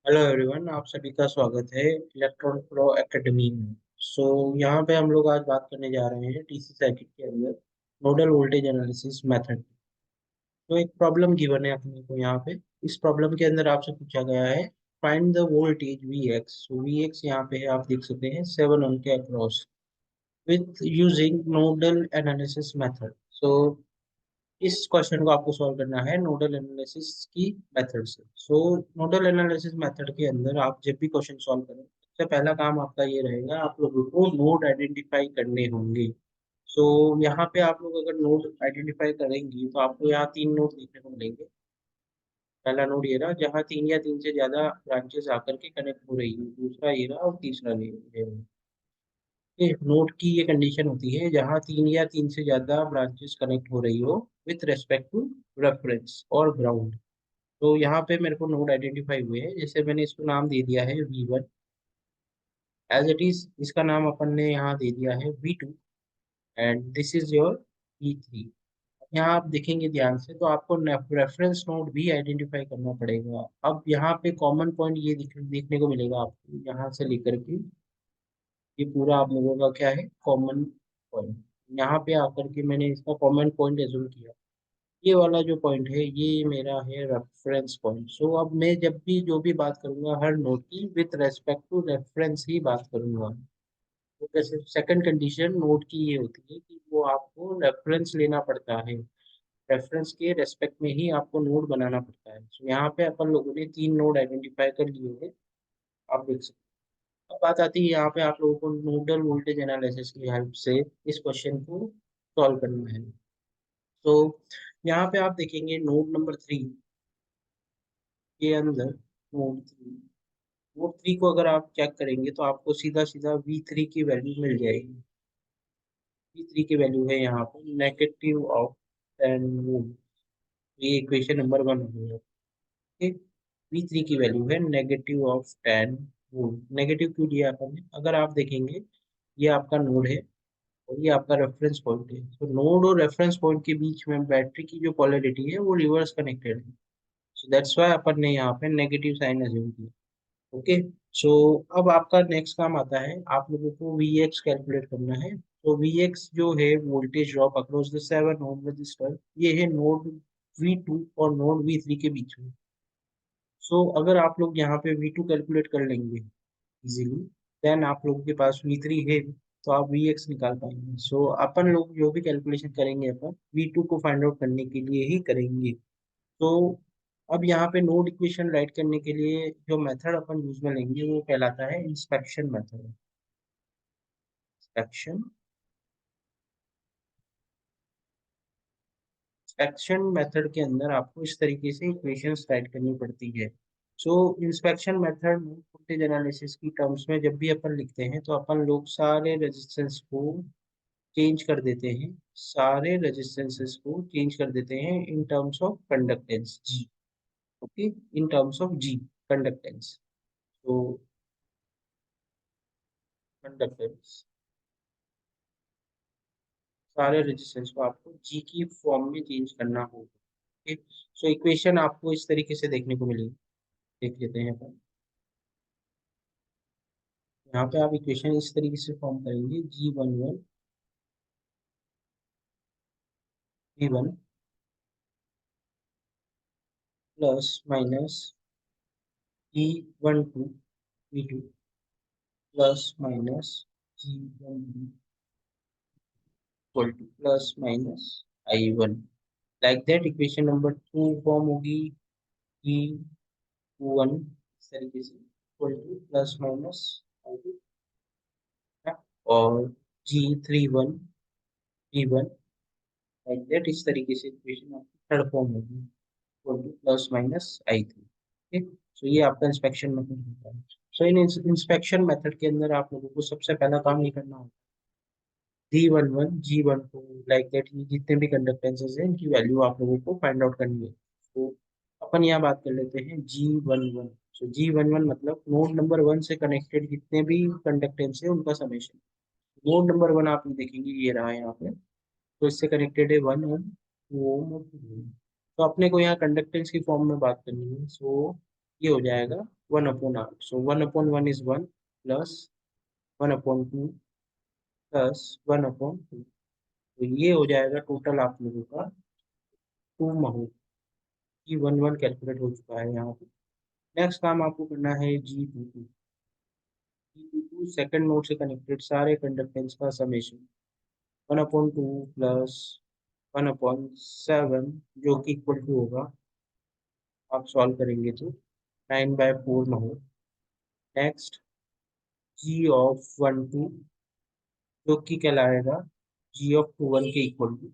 Hello everyone, आप सभी का स्वागत है इलेक्ट्रॉन प्रो एकेडमी में। यहाँ पे हम लोग आज बात करने जा रहे हैं डीसी सर्किट के अंदर नोडल वोल्टेज एनालिसिस मेथड। तो एक प्रॉब्लम गिवन है अपने को यहाँ पे। इस प्रॉब्लम के अंदर आपसे पूछा गया है find the voltage V X. V X यहाँ पे है, आप देख सकते हैं 7 ओम के across with using nodal analysis method. इस क्वेश्चन को आपको सॉल्व करना है नोडल एनालिसिस की मेथड से। नोडल एनालिसिस मेथड के अंदर आप जब भी क्वेश्चन सॉल्व करें, सबसे पहला काम आपका ये रहेगा, आप लोगों को नोड आइडेंटिफाई करने होंगे। यहाँ पे आप लोग अगर नोड आइडेंटिफाई करेंगे तो आपको यहाँ 3 नोड देखने को मिलेंगे। पहला नोड ये रहा जहाँ 3 या 3 से ज्यादा ब्रांचेस आकर के कनेक्ट हो रही है, दूसरा ये रहा और तीसरा ये रहा। नोड की ये कंडीशन होती है जहाँ 3 या 3 से ज्यादा ब्रांचेस कनेक्ट हो रही हो विथ रेस्पेक्ट टू रेफरेंस और ग्राउंड। तो यहाँ पे मेरे को नोड आइडेंटिफाई हुए हैं, जैसे मैंने इसको नाम दे दिया है V1 एज इट इज। इसका नाम अपन ने यहाँ दे दिया है V2 and this is your V3। यहाँ आप देखेंगे ध्यान से तो आपको रेफरेंस नोड भी आइडेंटिफाई करना पड़ेगा। अब यहाँ पे कॉमन पॉइंट ये देखने को मिलेगा आपको, यहाँ से लेकर के ये पूरा आप लोगों का क्या है कॉमन पॉइंट। यहाँ पे आकर के मैंने इसका कॉमन पॉइंट एज्यूम किया। ये वाला जो पॉइंट है ये मेरा है रेफरेंस पॉइंट। अब मैं जब भी जो भी बात करूंगा हर नोड की विथ रेस्पेक्ट टू रेफरेंस ही बात करूंगा। तो जैसे सेकंड कंडीशन नोड की ये होती है कि वो आपको रेफरेंस लेना पड़ता है, रेफरेंस के रेस्पेक्ट में ही आपको नोड बनाना पड़ता है। यहाँ पे अपन लोगों ने 3 नोड आइडेंटिफाई कर लिए हैं, आप देख सकते हैं। अब बात आती है यहाँ पे आप लोगों को नोडल वोल्टेज एनालिसिस की हेल्प से इस क्वेश्चन को सॉल्व करना है। तो यहाँ पे आप देखेंगे नोड नंबर 3 के अंदर नोड 3 को अगर आप चेक करेंगे तो आपको सीधा सीधा V3 की वैल्यू मिल जाएगी। V3 की वैल्यू है यहाँ पर -10 वोल्ट। ये इक्वेशन नंबर 1 है। ओके, V3 की वैल्यू है -10 वोल्ट। नेगेटिव क्यों दिया अपन ने, अगर आप देखेंगे ये आपका नोड है और ये आपका रेफरेंस पॉइंट है। तो नोड और रेफरेंस पॉइंट के बीच में बैटरी की जो पोलैरिटी है वो रिवर्स कनेक्टेड है। सो दैट्स व्हाई अपन ने यहाँ पे नेगेटिव साइन अज्यूम किया। ओके, सो अब आपका नेक्स्ट काम आता है, आप लोगों को वी एक्स कैलकुलेट करना है। तो वी एक्स जो है voltage drop across the 7 ohm resistor, ये है नोड V2 और नोड V3 के बीच में। अगर आप लोग यहाँ पे V2 कैलकुलेट कर लेंगे इजीली, देन आप लोगों के पास V3 है तो आप वी एक्स निकाल पाएंगे। अपन लोग जो भी कैलकुलेशन करेंगे अपन V2 को फाइंड आउट करने के लिए ही करेंगे। तो अब यहाँ पे नोड इक्वेशन राइट करने के लिए जो मेथड अपन यूज में लेंगे वो कहलाता है inspection method. Inspection inspection method के अंदर आपको इस तरीके से इक्वेशंस राइट करनी पड़ती है। इंस्पेक्शन मेथड वोल्टेज एनालिसिस की टर्म्स में जब भी अपन लिखते हैं तो अपन लोग सारे रेजिस्टेंस को चेंज कर देते हैं, सारे रेजिस्टेंसेस को चेंज कर देते हैं in terms of conductance G. Okay, in terms of G conductance. तो कंडक्टेंस सारे रेजिस्टेंस को आपको जी की फॉर्म में चेंज करना होगा। ओके, इक्वेशन आपको इस तरीके से देखने को मिलेगी। देख लेते हैं अपन, यहाँ पे आप इक्वेशन इस तरीके से फॉर्म करेंगे G11 V1 plus minus G12 V2 plus minus G1 equal two plus minus I1। Like that equation number 2 form होगी G21 इस तरीके से equal two plus minus I2, और G31 V1 लाइक दैट इस तरीके से इक्वेशन आपकी थर्ड फॉर्म होगी equal two plus minus I3। ठीक, ये आपका इंस्पेक्शन मेथड होता है। इन इंस्पेक्शन मेथड के अंदर आप लोगों को सबसे पहला काम ये करना होगा, G11 G12 लाइक दैट ये जितने भी कंडक्टेंसेस हैं इनकी वैल्यू आप लोगों को फाइंड आउट करनी है। अपन यहाँ बात कर लेते हैं G11। G11 मतलब नोड नंबर 1 से कनेक्टेड जितने भी कंडक्टेंस है उनका समेशन। नोड नंबर 1 आप देखेंगे ये रहा है यहाँ पे, तो इससे कनेक्टेड है 1 ओम 2 ओम और 2 ओम। तो अपने को यहाँ कंडक्टेंस की फॉर्म में बात करनी है। ये हो जाएगा 1/r, so 1/1 is 1 plus 1/2 plus 1/2, तो ये हो जाएगा टोटल आप लोगों का 2 की 1/1 कैलकुलेट हो चुका है यहाँ पे। नेक्स्ट काम आपको करना है G22 सेकंड नोड से कनेक्टेड सारे कंडक्टेंस का समेशन 1/2 प्लस 1/7 जो कि इक्वल टू होगा, आप सॉल्व करेंगे तो 9/4 महो। नेक्स्ट G ऑफ 1/2 जो कि कहलाएगा G ऑफ 2/1 के इक्वल टू,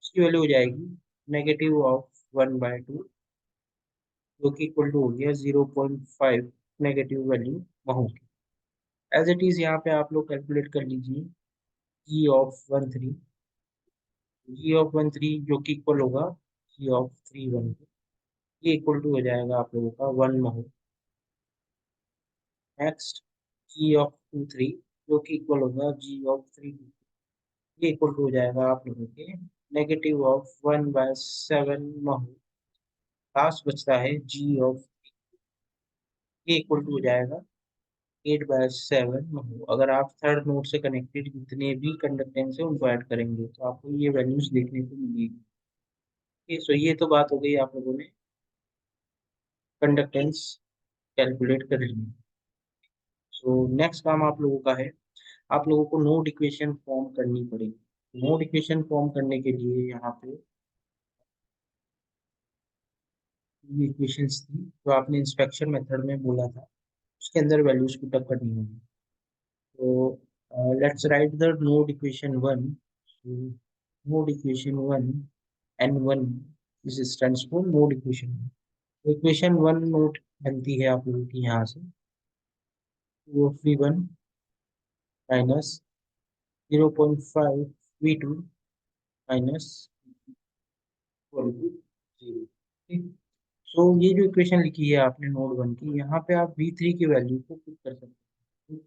उसकी वैल्यू हो जाएगी नेगेटिव ऑफ 1/2 जो कि इक्वल टू हो गया 0.5 नेगेटिव वैल्यू महो की। एज इट इज यहाँ पे आप लोग कैलकुलेट कर लीजिए G ऑफ 1/3 जो कि इक्वल होगा G ऑफ 3/1, ये इक्वल टू हो जाएगा आप लोगों का 1 महो। नेक्स्ट G ऑफ 2/3 जो कि इक्वल होगा G ऑफ 3/2, ये इक्वल टू हो जाएगा आप लोगों के नेगेटिव ऑफ 1/7 महो। लास्ट बचता है G ऑफ, ये इक्वल टू हो जाएगा 8/7 महो। अगर आप थर्ड नोड से कनेक्टेड जितने भी कंडक्टेंस है उनको ऐड करेंगे तो आपको ये वैल्यूज देखने को मिलेगी। सो ये तो बात हो गई, आप लोगों ने कंडक्टेंस कैलकुलेट कर ली। सो नेक्स्ट काम आप लोगों का है, आप लोगों को नोड इक्वेशन फॉर्म करनी पड़ेगी। नोड इक्वेशन फॉर्म करने के लिए यहाँ पे ये इक्वेशंस थी जो आपने इंस्पेक्शन मेथड में बोला था, उसके अंदर वैल्यूज पुटअप करनी होगी। तो let's write the node equation 1। Node equation 1 N1 is stands for node equation. Equation 1 note बनती है आप लोगों की यहाँ से 2 of V1 minus 0.5 V2 minus equal to 0। ठीक, सो ये जो इक्वेशन लिखी है आपने नोड 1 की, यहाँ पे आप V3 की वैल्यू को पुट कर सकते हैं।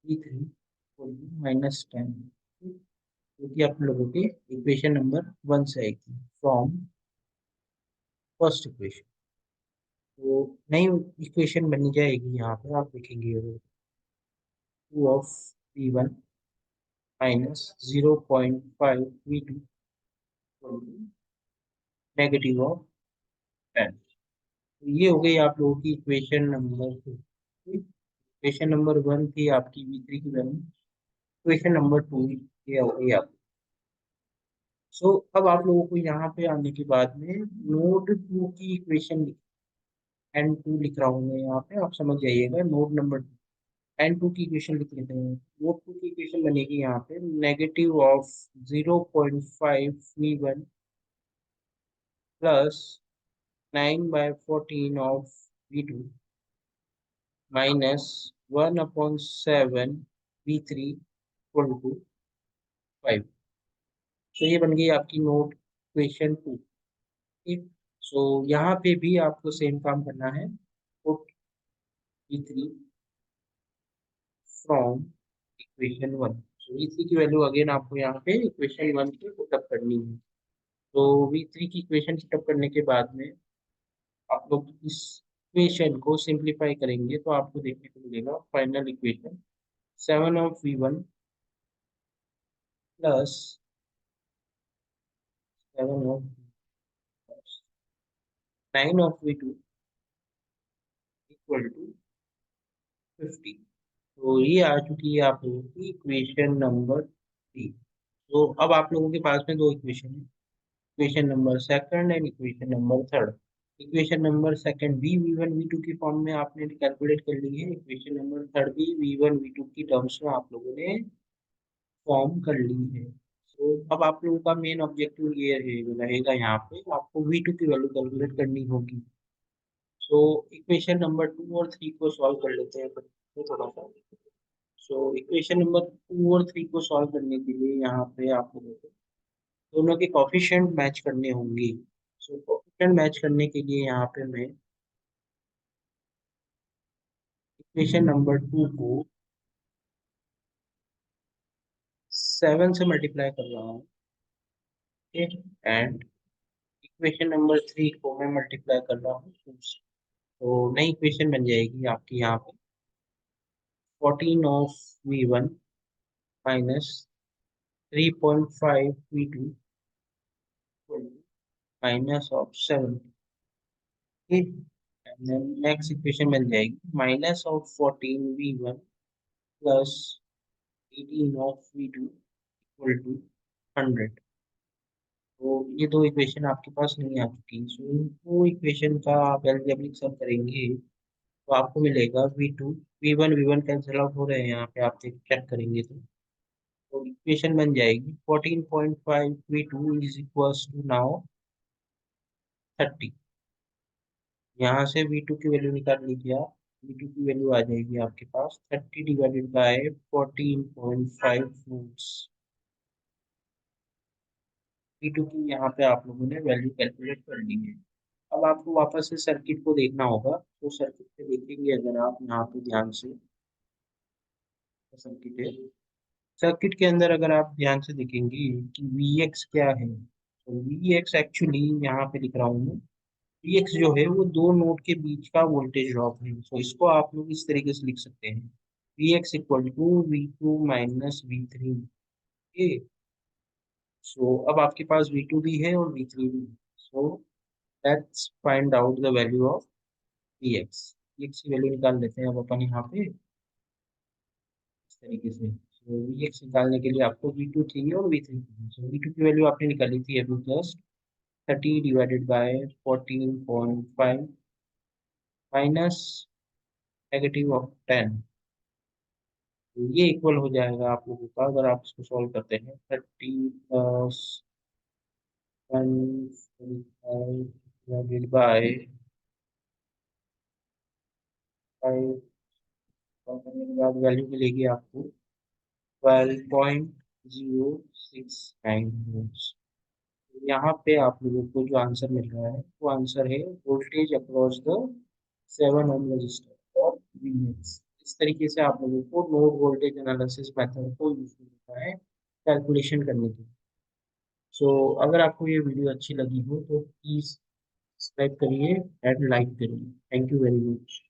V3 इक्वल टू -10, जो कि आप लोगों के इक्वेशन नंबर 1 से आएगी फ्रॉम फर्स्ट इक्वेशन। तो नई इक्वेशन बनी जाएगी, यहाँ पे आप लिखेंगे 2 of V1 minus 0.5 V2 negative of 10। ये हो गई आप लोगों की इक्वेशन नंबर 2। इक्वेशन नंबर 1 थी आपकी V3 की वैल्यू, इक्वेशन नंबर 2 ये हो गई आप। सो अब आप लोगों को यहाँ पे आने के बाद में नोड 2 की इक्वेशन N2 लिख रहा हूँ मैं यहाँ पे, आप समझ जाइएगा। नोड नंबर N2 की इक्वेशन लिख लेते हैं। नोड 2 की इक्वेशन बनेगी यहाँ पे negative of 0.5 V1 plus 9/14 of V2 minus 1/7 V3 equal to 5। तो ये बन गई आपकी नोट इक्वेशन 2। ठीक, सो यहाँ पे भी आपको सेम काम करना है, put V3 from equation 1। So V3 की वैल्यू अगेन आपको यहाँ पे इक्वेशन 1 पे पुटअप करनी है। तो V3 की इक्वेशन पुटअप करने के बाद में आप लोग इस इक्वेशन को सिंप्लीफाई करेंगे तो आपको देखने को मिलेगा final equation 7 of V1 plus 9 of V2 equal to 50। तो ये आ चुकी है आप लोगों की इक्वेशन नंबर 3। तो अब आप लोगों के पास में दो इक्वेशन है, equation number second and equation number third. Equation number second भी V1 V2 की फॉर्म में आपने कैलकुलेट कर ली है, इक्वेशन नंबर थर्ड भी V1 V2 की टर्म्स में आप लोगों ने फॉर्म कर ली है। तो अब आप लोगों का मेन ऑब्जेक्टिव ये रहेगा यहाँ पे आपको V2 की वैल्यू कैलकुलेट करनी होगी। सो इक्वेशन नंबर 2 और 3 को सॉल्व कर लेते हैं तो थोड़ा सा। सो इक्वेशन नंबर 2 और 3 को सॉल्व करने के लिए यहाँ पे आप लोगों को दोनों के कोफिशिएंट मैच करने होंगे। सो कोफिशिएंट मैच करने के लिए यहाँ पे मैं इक्वेशन नंबर 2 को 7 से मल्टीप्लाई कर रहा हूँ, एंड इक्वेशन नंबर 3 को मैं मल्टीप्लाई कर रहा हूँ 2 से। तो नई इक्वेशन बन जाएगी आपकी यहाँ पे 14 of V1 minus 3.5 V2 minus of 7। ठीक, नेक्स्ट इक्वेशन बन जाएगी minus of 14 V1 plus 18 of V2 equal to 100। तो ये दो इक्वेशन आपके पास नहीं आ चुकी, सो इन दो इक्वेशन का आप अलजेब्रिक सम करेंगे तो आपको मिलेगा वी वन कैंसिल आउट हो रहे हैं यहाँ पे, आप चेक करेंगे तो इक्वेशन बन जाएगी 14.5 V2 is equals to now 30। यहाँ से V2 की वैल्यू निकाल लीजिए आप, V2 की वैल्यू आ जाएगी आपके पास 30 डिवाइडेड बाय 14.5 वोल्ट्स। V2 की यहाँ पे आप लोगों ने वैल्यू कैलकुलेट कर ली है। अब आपको वापस से सर्किट को देखना होगा, तो सर्किट पे देखेंगे अगर आप यहाँ पे ध्यान से, सर्किट है, सर्किट के अंदर अगर आप ध्यान से देखेंगे कि Vx क्या है, तो Vx एक्चुअली यहाँ पे लिख रहा हूँ मैं, Vx जो है वो दो नोड के बीच का वोल्टेज ड्रॉप है। तो इसको आप लोग इस तरीके से लिख सकते हैं, Vx equal to V2 minus V3। So अब आपके पास V2 भी है और V3 भी है। So let's find out the value of Vx। Vx की वैल्यू निकाल लेते हैं अब अपन यहाँ पे इस तरीके से। सो Vx निकालने के लिए आपको V2 चाहिए और V3 चाहिए। सो V2 की वैल्यू आपने निकाली थी अभी just 30 divided by 14.5 minus negative of 10। तो ये इक्वल हो जाएगा आप लोगों का, अगर आप इसको सॉल्व करते हैं 30 प्लस 1 डिवाइडेड बाय 5 करने के बाद वैल्यू मिलेगी आपको 12.069 वोल्ट्स। यहाँ पे आप लोगों को जो आंसर मिल रहा है वो आंसर है voltage across the 7 ohm resistor और Vx। इस तरीके से आप लोगों को नोड वोल्टेज एनालिसिस मेथड को यूज करना है कैलकुलेशन करने के लिए। सो अगर आपको ये वीडियो अच्छी लगी हो तो प्लीज़ सब्सक्राइब करिए एंड लाइक करिए। Thank you very much.